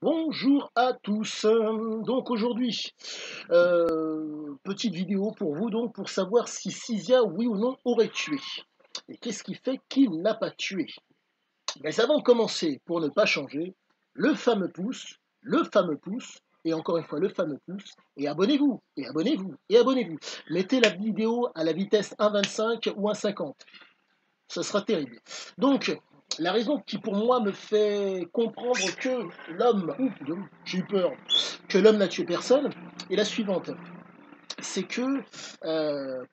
Bonjour à tous. Donc aujourd'hui, petite vidéo pour vous donc pour savoir si Sizia, oui ou non, aurait tué. Et qu'est-ce qui fait qu'il n'a pas tué? Mais avant de commencer, pour ne pas changer, le fameux pouce, et encore une fois le fameux pouce, et abonnez-vous, et abonnez-vous, et abonnez-vous. Mettez la vidéo à la vitesse 1,25 ou 1,50. Ce sera terrible. Donc, la raison qui pour moi me fait comprendre que l'homme, j'ai eu peur, que l'homme n'a tué personne, est la suivante. C'est que,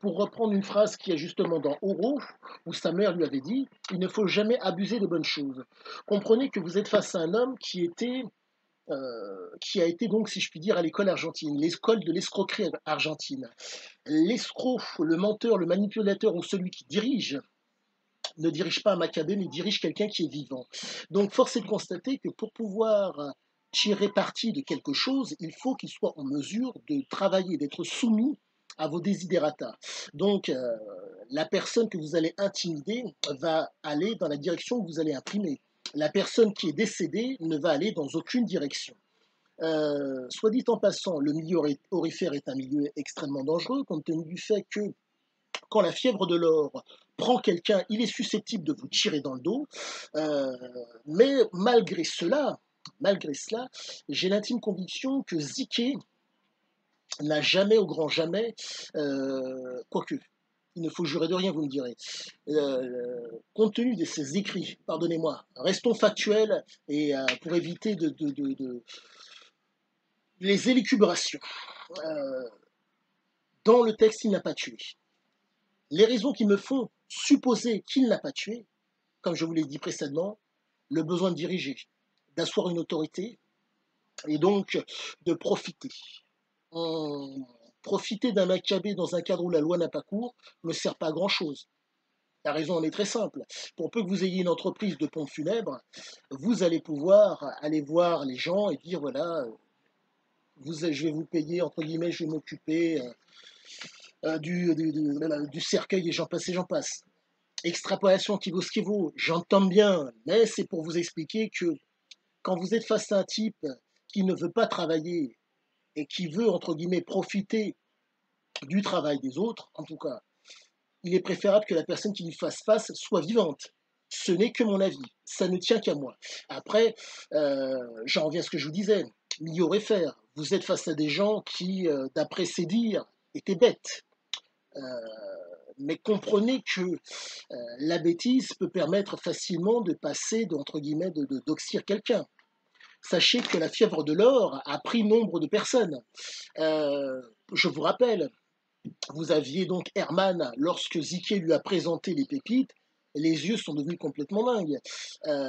pour reprendre une phrase qui est justement dans Oro, où sa mère lui avait dit, il ne faut jamais abuser des bonnes choses. Comprenez que vous êtes face à un homme qui a été donc, si je puis dire, à l'école argentine, l'école de l'escroquerie argentine. L'escroc, le menteur, le manipulateur ou celui qui dirige ne dirige pas un Maccabée, mais dirige quelqu'un qui est vivant. Donc, force est de constater que pour pouvoir tirer parti de quelque chose, il faut qu'il soit en mesure de travailler, d'être soumis à vos desiderata. Donc, la personne que vous allez intimider va aller dans la direction que vous allez imprimer. La personne qui est décédée ne va aller dans aucune direction. Soit dit en passant, le milieu aurifère est un milieu extrêmement dangereux, compte tenu du fait que quand la fièvre de l'or prend quelqu'un, il est susceptible de vous tirer dans le dos. Euh, mais malgré cela, j'ai l'intime conviction que Ziké n'a jamais, au grand jamais, quoique, il ne faut jurer de rien, vous me direz, compte tenu de ses écrits, pardonnez-moi, restons factuels et pour éviter les élucubrations. Euh, dans le texte, il n'a pas tué. Les raisons qui me font supposer qu'il n'a pas tué, comme je vous l'ai dit précédemment, le besoin de diriger, d'asseoir une autorité et donc de profiter. Profiter d'un Maccabée dans un cadre où la loi n'a pas cours ne sert pas à grand chose. La raison en est très simple. Pour peu que vous ayez une entreprise de pompes funèbres, vous allez pouvoir aller voir les gens et dire voilà, je vais vous payer, entre guillemets, je vais m'occuper du cercueil et j'en passe. Extrapolation qui vaut ce qui vaut, j'entends bien, mais c'est pour vous expliquer que quand vous êtes face à un type qui ne veut pas travailler et qui veut, entre guillemets, profiter du travail des autres, en tout cas, il est préférable que la personne qui lui fasse face soit vivante. Ce n'est que mon avis, ça ne tient qu'à moi. Après, j'en reviens à ce que je vous disais, milieu réfère, vous êtes face à des gens qui, d'après ses dires, étaient bêtes. Euh, mais comprenez que la bêtise peut permettre facilement de passer, entre guillemets, d'oxyre quelqu'un. Sachez que la fièvre de l'or a pris nombre de personnes. Je vous rappelle, vous aviez donc Herman, lorsque Ziké lui a présenté les pépites, les yeux sont devenus complètement dingues. Euh,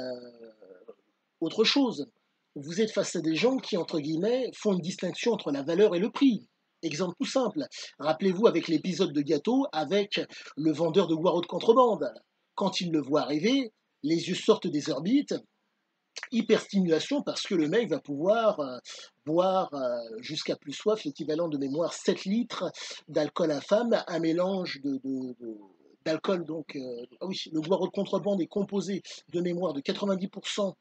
Autre chose, vous êtes face à des gens qui, entre guillemets, font une distinction entre la valeur et le prix. Exemple tout simple, rappelez-vous avec l'épisode de gâteau avec le vendeur de Guaro de contrebande. Quand il le voit arriver, les yeux sortent des orbites, hyperstimulation parce que le mec va pouvoir boire jusqu'à plus soif, l'équivalent de mémoire 7 litres d'alcool infâme, un mélange d'alcool. Donc, ah oui, le boire de contrebande est composé de mémoire de 90%,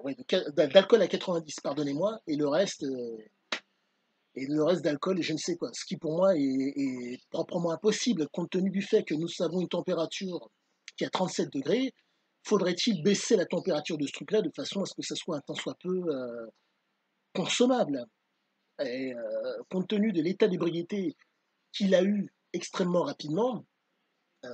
ouais, d'alcool à 90, pardonnez-moi, et le reste d'alcool et je ne sais quoi. Ce qui pour moi est proprement impossible compte tenu du fait que nous savons une température qui est à 37 degrés. Faudrait-il baisser la température de ce truc-là de façon à ce que ça soit un tant soit peu consommable? Et compte tenu de l'état d'ébriété qu'il a eu extrêmement rapidement, euh,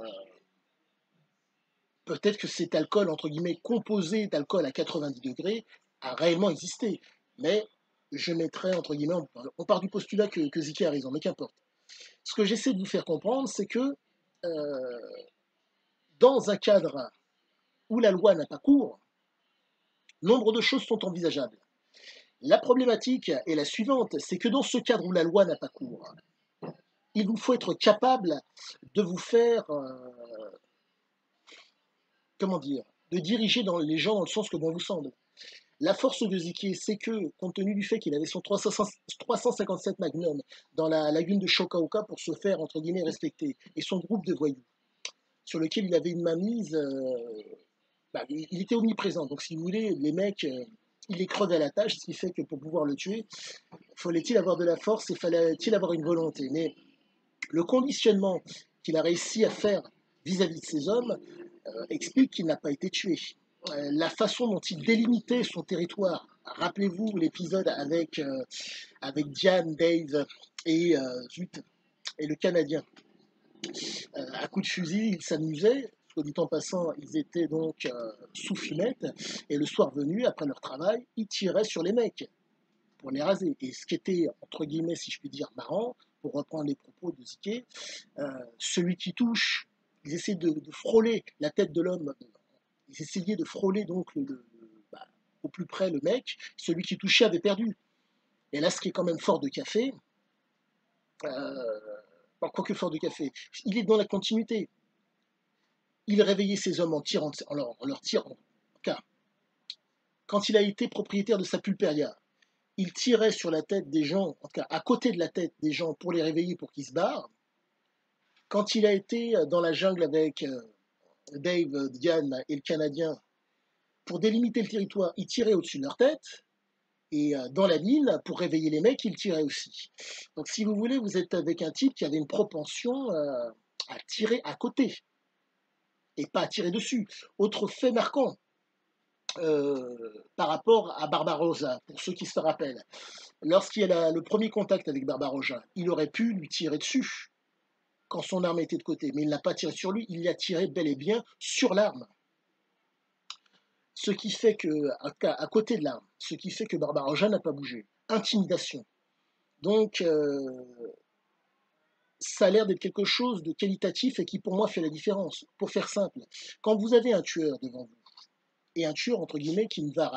peut-être que cet alcool, entre guillemets, composé d'alcool à 90 degrés, a réellement existé. Mais je mettrais, entre guillemets, on part du postulat que Ziki a raison, mais qu'importe. Ce que j'essaie de vous faire comprendre, c'est que euh, dans un cadre où la loi n'a pas cours, nombre de choses sont envisageables. La problématique est la suivante, c'est que dans ce cadre où la loi n'a pas cours, il vous faut être capable de vous faire, comment dire, de diriger les gens dans le sens que bon vous semble. La force de Ziki, c'est que, compte tenu du fait qu'il avait son 357 Magnum dans la lagune de Shokaoka pour se faire, entre guillemets, respecter, et son groupe de voyous, sur lequel il avait une mainmise, bah, il était omniprésent. Donc, si vous voulez, les mecs, il est crevé à la tâche, ce qui fait que pour pouvoir le tuer, fallait-il avoir de la force et fallait-il avoir une volonté. Mais le conditionnement qu'il a réussi à faire vis-à-vis de ces hommes explique qu'il n'a pas été tué. La façon dont il délimitait son territoire, rappelez-vous l'épisode avec Diane, Dave et, et le Canadien. À coups de fusil, ils s'amusaient. Soit dit en passant, ils étaient donc sous fumette. Et le soir venu, après leur travail, ils tiraient sur les mecs pour les raser. Et ce qui était, entre guillemets, si je puis dire, marrant, pour reprendre les propos de Ziké, celui qui touche, ils essaient de frôler la tête de l'homme. Ils essayaient de frôler donc bah, au plus près le mec. Celui qui touchait avait perdu. Et là, ce qui est quand même fort de café, quoique fort de café, il est dans la continuité. Il réveillait ces hommes en tirant, en leur tirant. Car quand il a été propriétaire de sa pulperia, il tirait sur la tête des gens, en tout cas à côté de la tête des gens pour les réveiller pour qu'ils se barrent. Quand il a été dans la jungle avec Dave, Diane et le Canadien pour délimiter le territoire, il tirait au-dessus de leur tête. Et dans la mine, pour réveiller les mecs, il tirait aussi. Donc si vous voulez, vous êtes avec un type qui avait une propension à tirer à côté et pas à tirer dessus. Autre fait marquant, par rapport à Barbarossa, pour ceux qui se rappellent. Lorsqu'il y a le premier contact avec Barbarossa, il aurait pu lui tirer dessus quand son arme était de côté, mais il n'a pas tiré sur lui, il y a tiré bel et bien sur l'arme. Ce qui fait que, à côté de l'arme, ce qui fait que Barbarossa n'a pas bougé. Intimidation. Donc, ça a l'air d'être quelque chose de qualitatif et qui, pour moi, fait la différence. Pour faire simple, quand vous avez un tueur devant vous, et un tueur, entre guillemets, qui ne va,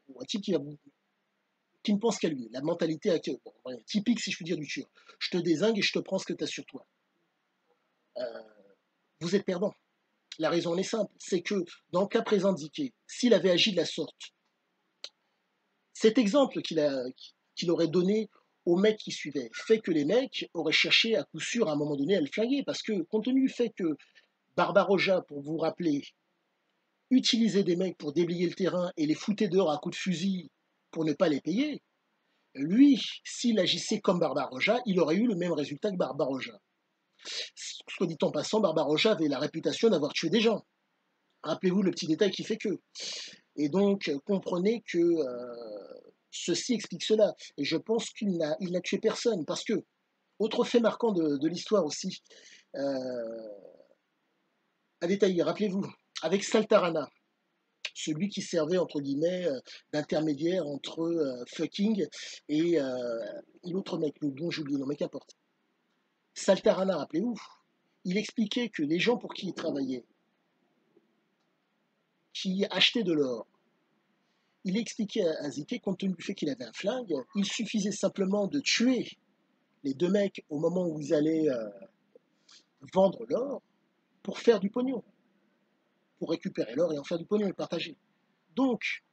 ou un type qui ne pense qu'à lui, la mentalité typique, si je puis dire, du tueur. Je te dézingue et je te prends ce que tu as sur toi. Vous êtes perdant. La raison est simple, c'est que dans le cas présent d'Ike, s'il avait agi de la sorte, cet exemple qu'il aurait donné aux mecs qui suivaient fait que les mecs auraient cherché à coup sûr à un moment donné à le flinguer, parce que compte tenu du fait que Barbarossa, pour vous rappeler, utilisait des mecs pour déblayer le terrain et les foutait dehors à coups de fusil pour ne pas les payer, lui, s'il agissait comme Barbarossa, il aurait eu le même résultat que Barbarossa. Soit dit en passant, Barbarossa avait la réputation d'avoir tué des gens. Rappelez-vous le petit détail qui fait que. Et donc, comprenez que ceci explique cela. Et je pense qu'il n'a tué personne. Parce que, autre fait marquant de l'histoire aussi, à détailler, rappelez-vous, avec Saltarana, celui qui servait, entre guillemets, d'intermédiaire entre Fucking et l'autre mec, le bon, j'oublie, non mais qu'importe. Saltarana, rappelez-vous, il expliquait que les gens pour qui il travaillait, qui achetaient de l'or, il expliquait à Ziké, compte tenu du fait qu'il avait un flingue, il suffisait simplement de tuer les deux mecs au moment où ils allaient vendre l'or pour faire du pognon, pour récupérer l'or et en faire du pognon et le partager. Donc,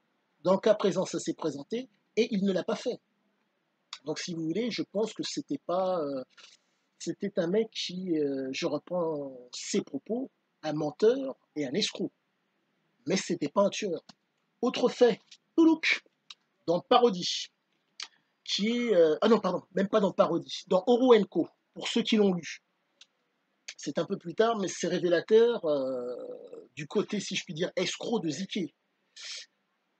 dans le cas présent, ça s'est présenté et il ne l'a pas fait. Donc, si vous voulez, je pense que c'était pas, c'était un mec qui, je reprends ses propos, un menteur et un escroc. Mais c'était pas un tueur. Autre fait, Toulouk, dans Parodie, qui est, ah non, pardon, même pas dans Parodie, dans Oro Co, pour ceux qui l'ont lu. C'est un peu plus tard, mais c'est révélateur du côté, si je puis dire, escroc de Ziké.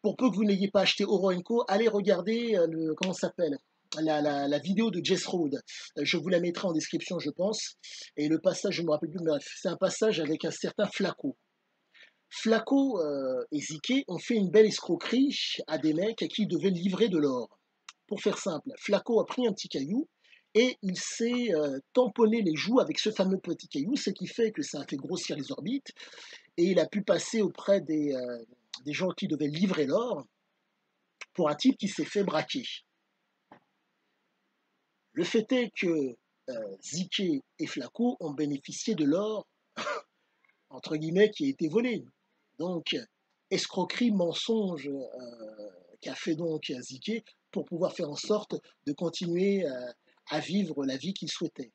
Pour peu que vous n'ayez pas acheté Oro Co, allez regarder comment ça s'appelle la vidéo de Jess Road. Je vous la mettrai en description, je pense. Et le passage, je ne me rappelle plus, mais bref, c'est un passage avec un certain Flaco. Flaco et Ziké ont fait une belle escroquerie à des mecs à qui ils devaient livrer de l'or. Pour faire simple, Flaco a pris un petit caillou et il s'est tamponné les joues avec ce fameux petit caillou, ce qui fait que ça a fait grossir les orbites et il a pu passer auprès des gens qui devaient livrer l'or pour un type qui s'est fait braquer. Le fait est que Ziké et Flaco ont bénéficié de l'or, entre guillemets, qui a été volé. Donc, escroquerie, mensonge qu'a fait donc Ziké pour pouvoir faire en sorte de continuer à vivre la vie qu'il souhaitait,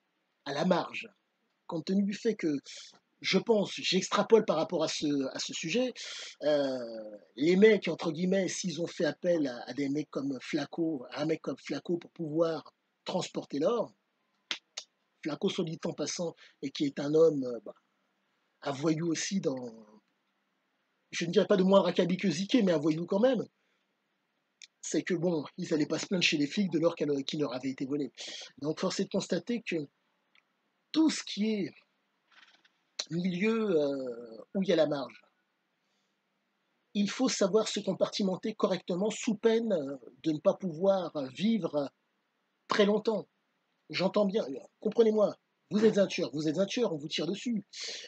à la marge. Compte tenu du fait que je pense, j'extrapole par rapport à ce sujet, les mecs, entre guillemets, s'ils ont fait appel à des mecs comme Flaco, à un mec comme Flaco pour pouvoir transporter l'or, Flaco, soit dit en passant, et qui est un homme, un voyou aussi dans, je ne dirais pas de moindre acabit que Ziké, mais un voyou quand même, c'est que bon, ils n'allaient pas se plaindre chez les flics de l'or qui leur avait été volé. Donc force est de constater que tout ce qui est milieu où il y a la marge, il faut savoir se compartimenter correctement sous peine de ne pas pouvoir vivre très longtemps. J'entends bien, comprenez-moi, vous êtes un tueur, on vous tire dessus,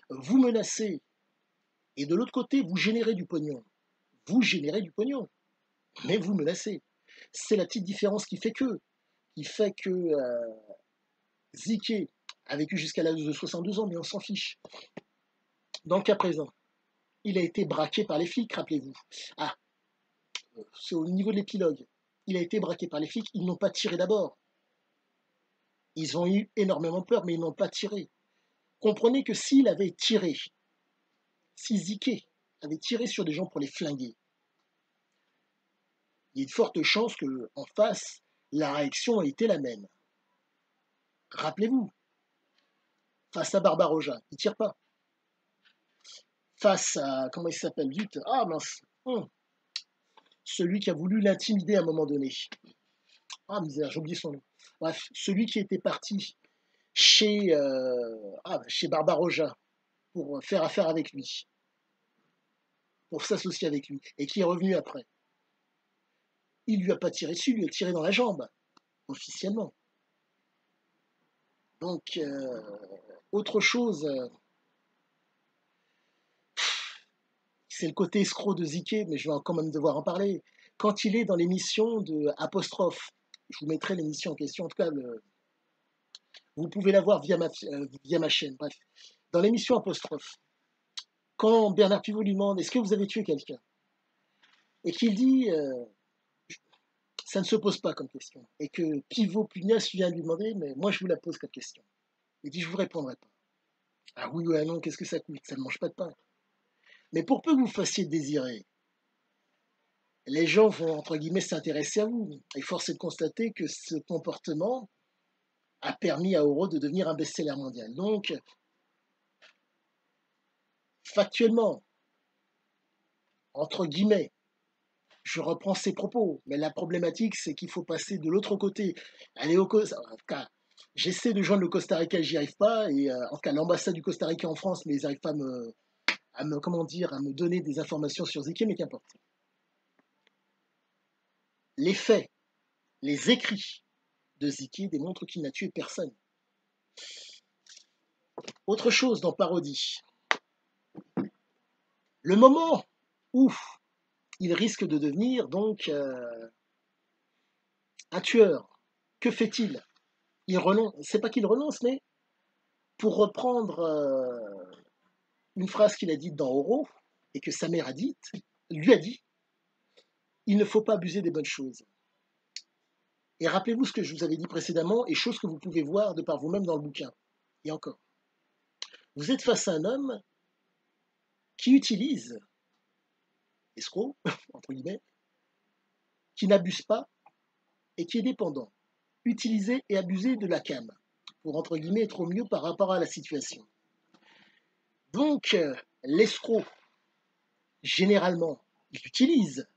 vous menacez, et de l'autre côté, vous générez du pognon. Vous générez du pognon, mais vous menacez. C'est la petite différence qui fait que Ziké a vécu jusqu'à l'âge de 62 ans, mais on s'en fiche. Dans le cas présent, il a été braqué par les flics, rappelez-vous. Ah, c'est au niveau de l'épilogue. Il a été braqué par les flics, ils n'ont pas tiré d'abord. Ils ont eu énormément peur, mais ils n'ont pas tiré. Comprenez que s'il avait tiré, si Ziké avait tiré sur des gens pour les flinguer, il y a de fortes chances qu'en face, la réaction a été la même. Rappelez-vous, face à Barbaroja, il ne tire pas. Face à, comment il s'appelle, vite, ah mince, celui qui a voulu l'intimider à un moment donné. Ah misère, j'ai oublié son nom. Bref, celui qui était parti chez Barbaroja pour faire affaire avec lui, pour s'associer avec lui, et qui est revenu après. Il lui a pas tiré dessus, il lui a tiré dans la jambe, officiellement. Donc, autre chose, c'est le côté escroc de Ziké, mais je vais quand même devoir en parler. Quand il est dans l'émission de Apostrophe, je vous mettrai l'émission en question, en tout cas, vous pouvez la voir via ma chaîne, bref. Dans l'émission Apostrophe, quand Bernard Pivot lui demande est-ce que vous avez tué quelqu'un, et qu'il dit ça ne se pose pas comme question, et que Pivot Pugnace vient lui demander mais moi je vous la pose comme question. Il dit je vous répondrai pas. Ah oui, ouais, non, qu'est-ce que ça coûte? Ça ne mange pas de pain. Mais pour peu que vous fassiez désirer, les gens vont entre guillemets s'intéresser à vous. Et force est de constater que ce comportement a permis à Oro de devenir un best-seller mondial. Donc, factuellement, entre guillemets, je reprends ses propos, mais la problématique, c'est qu'il faut passer de l'autre côté. Aller au Costa Rica. En tout cas, j'essaie de joindre le Costa Rica, j'y arrive pas. Et en tout cas, l'ambassade du Costa Rica en France, mais ils n'arrivent pas comment dire, à me donner des informations sur Ziki, mais qu'importe. Les faits, les écrits de Ziki démontrent qu'il n'a tué personne. Autre chose dans Parodie. Le moment où il risque de devenir donc un tueur, que fait-il? Il renonce, c'est pas qu'il renonce, mais pour reprendre une phrase qu'il a dite dans Oro et que sa mère lui a dit, il ne faut pas abuser des bonnes choses. Et rappelez-vous ce que je vous avais dit précédemment et chose que vous pouvez voir de par vous-même dans le bouquin. Et encore, vous êtes face à un homme qui utilise, escroc, entre guillemets, qui n'abuse pas et qui est dépendant. Utiliser et abuser de la cam pour, entre guillemets, être au mieux par rapport à la situation. Donc, l'escroc, généralement, il utilise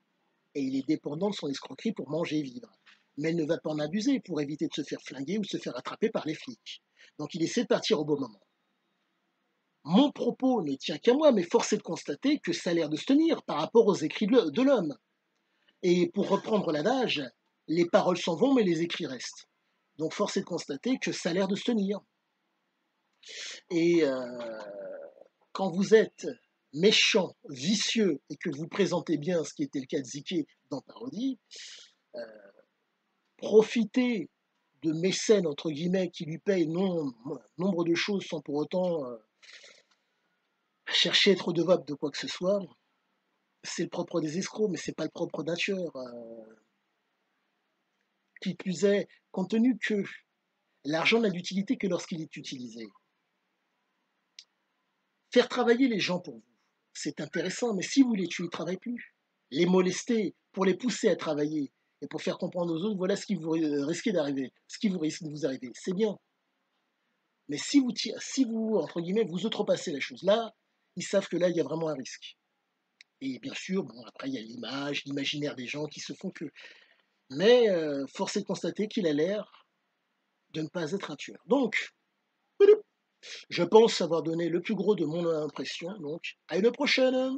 et il est dépendant de son escroquerie pour manger et vivre. Mais il ne va pas en abuser pour éviter de se faire flinguer ou de se faire attraper par les flics. Donc il essaie de partir au bon moment. Mon propos ne tient qu'à moi, mais force est de constater que ça a l'air de se tenir par rapport aux écrits de l'homme. Et pour reprendre l'adage, les paroles s'en vont, mais les écrits restent. Donc force est de constater que ça a l'air de se tenir. Et quand vous êtes méchant, vicieux, et que vous présentez bien ce qui était le cas de Ziké dans Parodie, profiter de mécènes, entre guillemets, qui lui payent nombre de choses sans pour autant chercher à être redevable de quoi que ce soit, c'est le propre des escrocs, mais c'est pas le propre d'un tueur. Qui plus est, compte tenu que l'argent n'a d'utilité que lorsqu'il est utilisé. Faire travailler les gens pour vous, c'est intéressant, mais si vous les tuez, ils ne travaillent plus. Les molester pour les pousser à travailler et pour faire comprendre aux autres, voilà ce qui vous risquez d'arriver, ce qui vous risque de vous arriver, c'est bien. Mais si vous, entre guillemets, vous outrepassez la chose, là, ils savent que là, il y a vraiment un risque. Et bien sûr, bon, après, il y a l'image, l'imaginaire des gens qui se font que. Mais force est de constater qu'il a l'air de ne pas être un tueur. Donc, je pense avoir donné le plus gros de mon impression. Donc, à une prochaine!